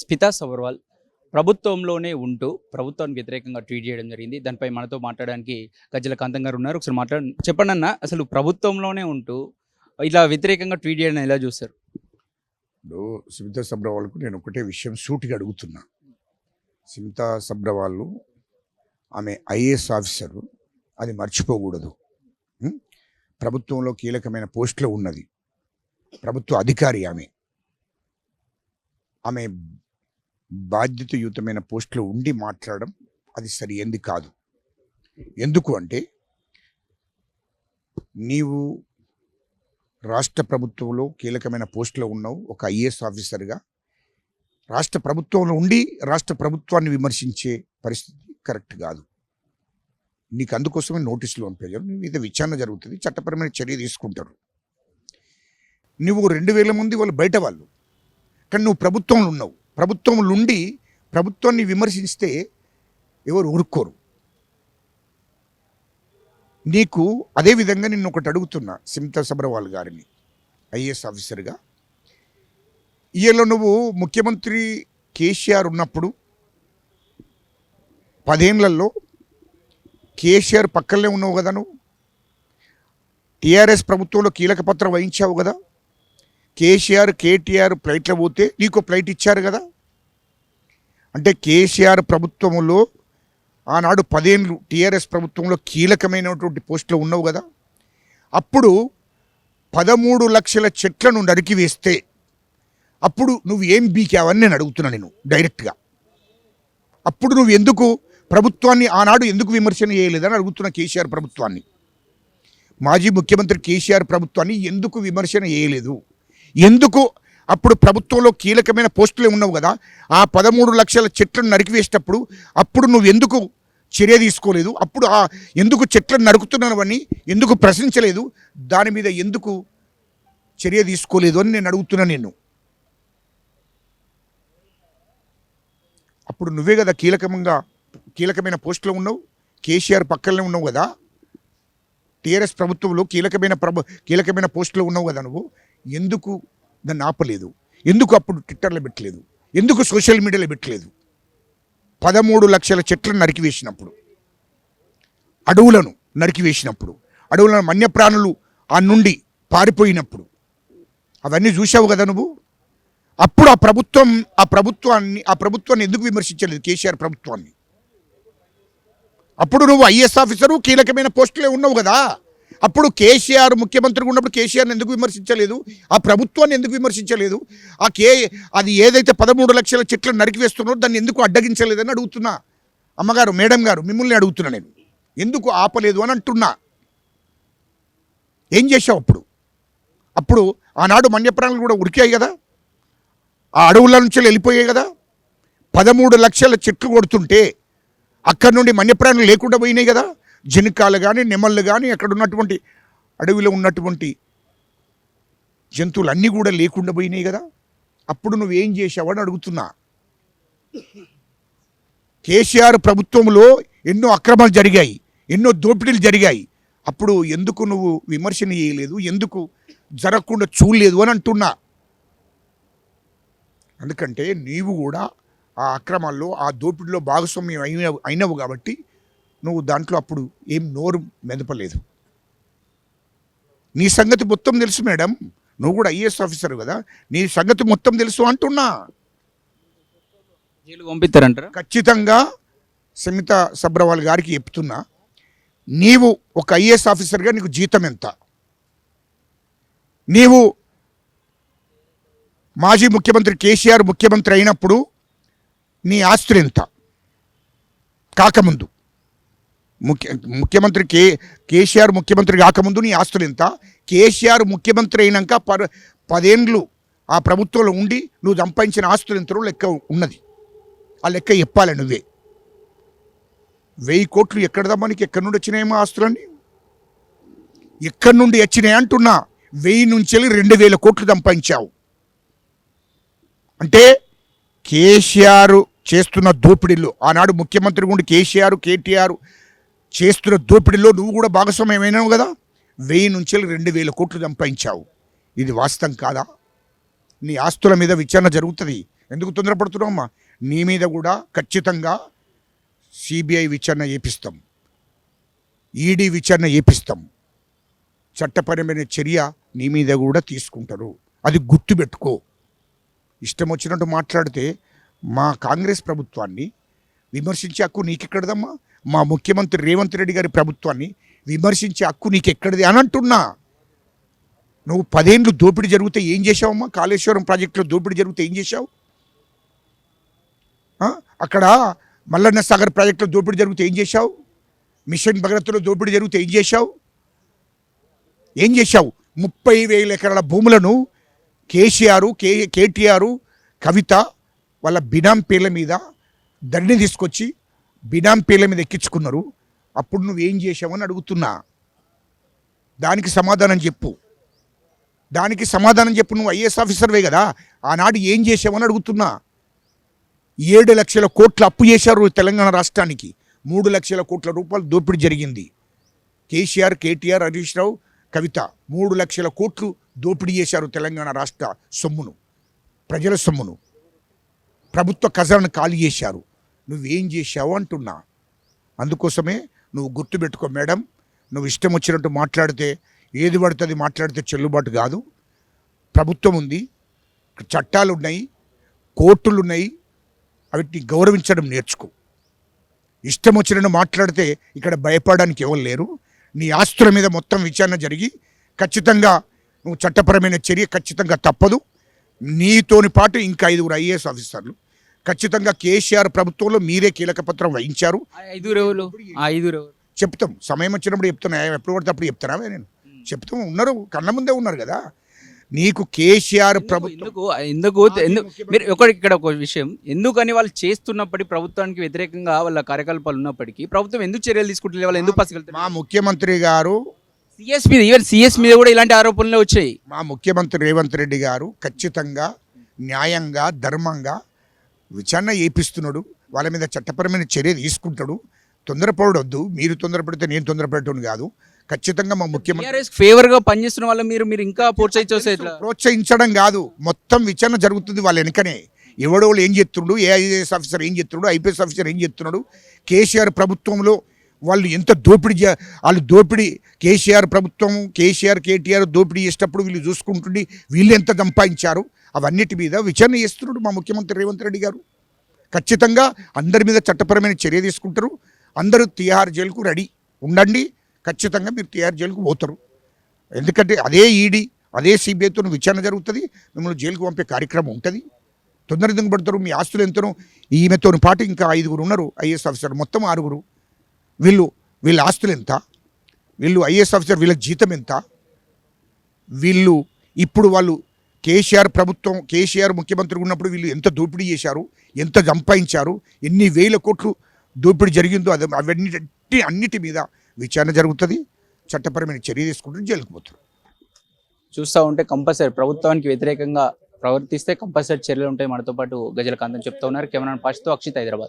స్మితా సబర్వాల్ ప్రభుత్వంలోనే ఉంటూ ప్రభుత్వానికి వ్యతిరేకంగా ట్వీట్ చేయడం జరిగింది. దానిపై మనతో మాట్లాడడానికి గజ్జల కాంతం గారు ఉన్నారు. ఒకసారి చెప్పండి అన్న, అసలు ప్రభుత్వంలోనే ఉంటూ ఇలా వ్యతిరేకంగా ట్వీట్ చేయడం ఎలా చూస్తారు? ఇప్పుడు స్మితా సబ్రవాల్కు నేను ఒకటే విషయం సూటిగా అడుగుతున్నా. స్మితా సబ్రవాల్ ఆమె ఐఏఎస్ ఆఫీసరు, అది మర్చిపోకూడదు. ప్రభుత్వంలో కీలకమైన పోస్టులో ఉన్నది, ప్రభుత్వ అధికారి. ఆమె బాధ్యతయుతమైన పోస్టులో ఉండి మాట్లాడడం అది సరైనది కాదు. ఎందుకు అంటే, నీవు రాష్ట్ర ప్రభుత్వంలో కీలకమైన పోస్టులో ఉన్నావు, ఒక ఐఏఎస్ ఆఫీసర్గా. రాష్ట్ర ప్రభుత్వంలో ఉండి రాష్ట్ర ప్రభుత్వాన్ని విమర్శించే పరిస్థితి కరెక్ట్ కాదు. నీకు అందుకోసమే నోటీసులు పంపించారు. నీ మీద విచారణ జరుగుతుంది, చట్టపరమైన చర్య తీసుకుంటారు. నువ్వు 2000 మంది వాళ్ళు బయట వాళ్ళు, కానీ నువ్వు ప్రభుత్వంలో ఉన్నావు. ప్రభుత్వంలో ఉండి ప్రభుత్వాన్ని విమర్శిస్తే ఎవరు ఊరుకోరు. నీకు అదేవిధంగా నిన్ను ఒకటి అడుగుతున్నా, స్మితా సబ్రవాల్ గారిని ఐఏఎస్ ఆఫీసర్గా. ఈయనలో నువ్వు ముఖ్యమంత్రి కేసీఆర్ ఉన్నప్పుడు 10 ఏళ్లలో కేసీఆర్ పక్కనే ఉన్నావు కదా. నువ్వు టీఆర్ఎస్ ప్రభుత్వంలో కీలక పాత్ర వహించావు కదా. కేసీఆర్ కేటీఆర్ ఫ్లైట్లో పోతే నీకు ఫ్లైట్ ఇచ్చారు కదా. అంటే కేసీఆర్ ప్రభుత్వంలో ఆనాడు 10 ఏళ్ళు టీఆర్ఎస్ ప్రభుత్వంలో కీలకమైనటువంటి పోస్టులో ఉన్నావు కదా. అప్పుడు 13 లక్షల చెట్లను నరికివేస్తే అప్పుడు నువ్వు ఏం బీకావని నేను అడుగుతున్నా నేను డైరెక్ట్గా. అప్పుడు నువ్వు ఎందుకు ప్రభుత్వాన్ని ఆనాడు ఎందుకు విమర్శన చేయలేదని అడుగుతున్నా. కేసీఆర్ ప్రభుత్వాన్ని, మాజీ ముఖ్యమంత్రి కేసీఆర్ ప్రభుత్వాన్ని ఎందుకు విమర్శన చేయలేదు? ఎందుకు అప్పుడు ప్రభుత్వంలో కీలకమైన పోస్టులే ఉన్నావు కదా. ఆ 13 లక్షల చెట్లను నరికివేసేటప్పుడు అప్పుడు నువ్వు ఎందుకు చర్య తీసుకోలేదు? అప్పుడు ఎందుకు చెట్లను నరుకుతున్నావని ఎందుకు ప్రశ్నించలేదు? దాని మీద ఎందుకు చర్య తీసుకోలేదు అని నేను అడుగుతున్నా నిన్ను. అప్పుడు నువ్వే కదా కీలకమైన పోస్టులో ఉన్నావు, కేసీఆర్ పక్కనే ఉన్నావు కదా. టీఆర్ఎస్ ప్రభుత్వంలో కీలకమైన పోస్టులో ఉన్నావు కదా. నువ్వు ఎందుకు దాన్ని ఆపలేదు? ఎందుకు అప్పుడు ట్విట్టర్లో పెట్టలేదు? ఎందుకు సోషల్ మీడియాలో పెట్టలేదు? 13 లక్షల చెట్లను నరికివేసినప్పుడు, అడవులను నరికివేసినప్పుడు, అడవులను వన్యప్రాణులు ఆ నుండి పారిపోయినప్పుడు అవన్నీ చూసావు కదా నువ్వు. అప్పుడు ఆ ప్రభుత్వాన్ని ఎందుకు విమర్శించలేదు? కేసీఆర్ ప్రభుత్వాన్ని. అప్పుడు నువ్వు ఐఏఎస్ ఆఫీసరు, కీలకమైన పోస్టులే ఉన్నావు కదా. అప్పుడు కేసీఆర్ ముఖ్యమంత్రిగా ఉన్నప్పుడు కేసీఆర్ని ఎందుకు విమర్శించలేదు? ఆ ప్రభుత్వాన్ని ఎందుకు విమర్శించలేదు? అది ఏదైతే 13 లక్షల చెట్లను నరికివేస్తున్నారో దాన్ని ఎందుకు అడ్డగించలేదని అడుగుతున్నా. అమ్మగారు, మేడం గారు, మిమ్మల్ని అడుగుతున్నా నేను, ఎందుకు ఆపలేదు అని అంటున్నా. ఏం చేశావు అప్పుడు ఆనాడు వన్యప్రాణులు కూడా ఉరికాయి కదా, ఆ అడవుల నుంచి వెళ్ళిపోయాయి కదా. 13 లక్షల చెట్లు కొడుతుంటే అక్కడి నుండి వన్యప్రాణులు లేకుండా పోయినాయి కదా. జనకాలు కానీ నెమళ్ళు కానీ అక్కడ ఉన్నటువంటి అడవిలో ఉన్నటువంటి జంతువులు అన్నీ కూడా లేకుండా పోయినాయి కదా. అప్పుడు నువ్వేం చేసావని అడుగుతున్నా. కేసీఆర్ ప్రభుత్వంలో ఎన్నో అక్రమాలు జరిగాయి, ఎన్నో దోపిడీలు జరిగాయి. అప్పుడు ఎందుకు నువ్వు విమర్శన చేయలేదు? ఎందుకు జరగకుండా చూడలేదు అని అంటున్నా. ఎందుకంటే నీవు కూడా ఆ అక్రమాల్లో, ఆ దోపిడీలో భాగస్వామ్యం అయినవు కాబట్టి నువ్వు దాంట్లో అప్పుడు ఏం నోరు మెదపలేదు. నీ సంగతి మొత్తం తెలుసు మేడం, నువ్వు కూడా ఐఏఎస్ ఆఫీసర్ కదా, నీ సంగతి మొత్తం తెలుసు అంటున్నా. పంపిస్తారంటారా? ఖచ్చితంగా స్మితా సబ్రవాల్ గారికి చెప్తున్నా, నీవు ఒక ఐఏఎస్ ఆఫీసర్గా నీకు జీతం ఎంత? నీవు మాజీ ముఖ్యమంత్రి కేసీఆర్ ముఖ్యమంత్రి అయినప్పుడు నీ ఆస్తులు ఎంత? కాకముందు ముఖ్యమంత్రి కేసీఆర్ ముఖ్యమంత్రి కాకముందు నీ ఆస్తులు ఎంత? కేసీఆర్ ముఖ్యమంత్రి అయినాక 10 ఏళ్ళు ఆ ప్రభుత్వంలో ఉండి నువ్వు సంపాదించిన ఆస్తులు ఎంతలో లెక్క ఉన్నది. ఆ లెక్క చెప్పాలి నువ్వే. 1000 కోట్లు ఎక్కడదమ్మా నీకు? ఎక్కడి నుండి వచ్చినాయేమో ఆస్తులన్నీ? ఎక్కడి నుండి వచ్చినాయి అంటున్నా. 1000 నుంచి 2000 కోట్లు సంపాదించావు. అంటే కేసీఆర్ చేస్తున్న దోపిడీలో, ఆనాడు ముఖ్యమంత్రి ఉండి కేసీఆర్ కేటీఆర్ చేస్తున్న దోపిడీలో నువ్వు కూడా భాగస్వామ్యమైనావు కదా. 1000 నుంచి 2000 కోట్లు సంపాదించావు. ఇది వాస్తవం కాదా? నీ ఆస్తుల మీద విచారణ జరుగుతుంది, ఎందుకు తొందరపడుతున్నావమ్మా? నీ మీద కూడా ఖచ్చితంగా సిబిఐ విచారణ చేపిస్తాం, ఈడీ విచారణ చేపిస్తాం, చట్టపరమైన చర్య నీ మీద కూడా తీసుకుంటారు. అది గుర్తుపెట్టుకో. ఇష్టం వచ్చినట్టు మాట్లాడితే మా కాంగ్రెస్ ప్రభుత్వాన్ని విమర్శించే హక్కు నీకెక్కడదమ్మా? మా ముఖ్యమంత్రి రేవంత్ రెడ్డి గారి ప్రభుత్వాన్ని విమర్శించే హక్కు నీకెక్కడిది అని అంటున్నా. నువ్వు 10 ఏళ్ళు దోపిడీ జరిగితే ఏం చేశావమ్మా? కాళేశ్వరం ప్రాజెక్టులో దోపిడీ జరిగితే ఏం చేశావు? అక్కడ మల్లన్న సాగర్ ప్రాజెక్టులో దోపిడీ జరిగితే ఏం చేశావు? మిషన్ భగరత్లో దోపిడీ జరిగితే ఏం చేశావు? ఏం చేశావు? 30,000 ఎకరాల భూములను కేటీఆర్, కవిత వాళ్ళ బినాం పేర్ల మీద దండి తీసుకొచ్చి బినాం పేర్ల మీద ఎక్కించుకున్నారు. అప్పుడు నువ్వేం చేశావని అడుగుతున్నా. దానికి సమాధానం చెప్పు. నువ్వు ఐఏఎస్ ఆఫీసర్వే కదా, ఆనాడు ఏం చేసావని అడుగుతున్నా. 7 లక్షల కోట్ల అప్పు చేశారు తెలంగాణ రాష్ట్రానికి. 3 లక్షల కోట్ల రూపాయలు దోపిడీ జరిగింది. కేటీఆర్, హరీష్ రావు, కవిత 3 లక్షల కోట్లు దోపిడీ చేశారు తెలంగాణ రాష్ట్ర సొమ్మును, ప్రజల సొమ్మును, ప్రభుత్వ ఖజానాను ఖాళీ చేశారు. నువ్వేం చేశావు అంటున్నా. అందుకోసమే నువ్వు గుర్తుపెట్టుకో మేడం, నువ్వు ఇష్టం వచ్చినట్టు మాట్లాడితే, ఏది పడుతుంది మాట్లాడితే చెల్లుబాటు కాదు. ప్రభుత్వం ఉంది, చట్టాలు ఉన్నాయి, కోర్టులు ఉన్నాయి, వాటిని గౌరవించడం నేర్చుకో. ఇష్టం వచ్చినట్టు మాట్లాడితే ఇక్కడ భయపడడానికి ఎవరు లేరు. నీ ఆస్తుల మీద మొత్తం విచారణ జరిగి ఖచ్చితంగా నువ్వు చట్టపరమైన చర్య ఖచ్చితంగా తప్పదు. నీతోని పాటు ఇంకా 5 ఐఏఎస్ ఆఫీసర్లు ఖచ్చితంగా కేసీఆర్ ప్రభుత్వంలో మీరే కీలక పత్రం వహించారు. చెప్తాం, సమయం వచ్చినప్పుడు చెప్తున్నా. ఎప్పుడు పడితే అప్పుడు చెప్తానా? నేను చెప్తాం. ఉన్నారు, కళ్ళ ముందే ఉన్నారు కదా. నీకు కేసీఆర్ ప్రభుత్వం ఎందుకు మీరు ఇక్కడ ఒక విషయం, ఎందుకని వాళ్ళు చేస్తున్నప్పటి ప్రభుత్వానికి వ్యతిరేకంగా వాళ్ళ కార్యకలాపాలు ఉన్నప్పటికీ ప్రభుత్వం ఎందుకు చర్యలు తీసుకుంటే వాళ్ళు ఎందుకు పసిగలుగుతారు? మా ముఖ్యమంత్రి గారు సిఎస్ మీద కూడా ఇలాంటి ఆరోపణలు వచ్చాయి. మా ముఖ్యమంత్రి రేవంత్ రెడ్డి గారు ఖచ్చితంగా న్యాయంగా ధర్మంగా విచారణ చేపిస్తున్నాడు. వాళ్ళ మీద చట్టపరమైన చర్య తీసుకుంటాడు. తొందరపడవద్దు. మీరు తొందరపడితే నేను తొందరపడటం కాదు. ఖచ్చితంగా మా ముఖ్యమంత్రి ఫేవర్ గా పనిచేస్తున్న వాళ్ళ మీరు ఇంకా ప్రోత్సహించడం కాదు, మొత్తం విచారణ జరుగుతుంది వాళ్ళ వెనుకనే. ఎవడో ఏం చెప్తున్నాడు, ఏ ఐఏఎస్ ఆఫీసర్ ఏం చెప్తున్నాడు, ఐపీఎస్ ఆఫీసర్ ఏం చెప్తున్నాడు, కేసీఆర్ ప్రభుత్వంలో వాళ్ళు ఎంత దోపిడీ కేసీఆర్ ప్రభుత్వం, కేటీఆర్ దోపిడీ చేసేటప్పుడు వీళ్ళు చూసుకుంటుండి వీళ్ళు ఎంత సంపాదించారు, అవన్నిటి మీద విచారణ చేస్తున్నాడు మా ముఖ్యమంత్రి రేవంత్ రెడ్డి గారు. ఖచ్చితంగా అందరి మీద చట్టపరమైన చర్య తీసుకుంటారు. అందరూ తిహార్ జైలుకు రెడీ ఉండండి. ఖచ్చితంగా మీరు తిహార్ జైలుకు పోతారు. ఎందుకంటే అదే ఈడీ, అదే సిబిఐతో విచారణ జరుగుతుంది. మిమ్మల్ని జైలుకు పంపే కార్యక్రమం ఉంటుంది. తొందర ఎందుకు పడతారు? మీ ఆస్తులు ఎంతనో, ఈమెతో పాటు ఇంకా 5 ఉన్నారు ఐఏఎస్ ఆఫీసర్, మొత్తం 6. వీళ్ళ ఆస్తులు ఎంత, వీళ్ళు ఐఏఎస్ ఆఫీసర్ వీళ్ళ జీతం ఎంత, ఇప్పుడు వాళ్ళు కేసీఆర్ ముఖ్యమంత్రి ఉన్నప్పుడు వీళ్ళు ఎంత దోపిడీ చేశారు, ఎంత సంపాదించారు, ఎన్ని వేల కోట్లు దోపిడీ జరిగిందో అన్నిటి మీద విచారణ జరుగుతుంది. చట్టపరమైన చర్య తీసుకుంటూ జైలుకు పోతారు. చూస్తూ ఉంటే కంపల్సరీ ప్రభుత్వానికి వ్యతిరేకంగా ప్రవర్తిస్తే కంపల్సరీ చర్యలు ఉంటాయి. మనతో పాటు గజల కాంతం చెప్తా ఉన్నారు. కెమెరా పాస్తో అక్షిత్, హైదరాబాద్.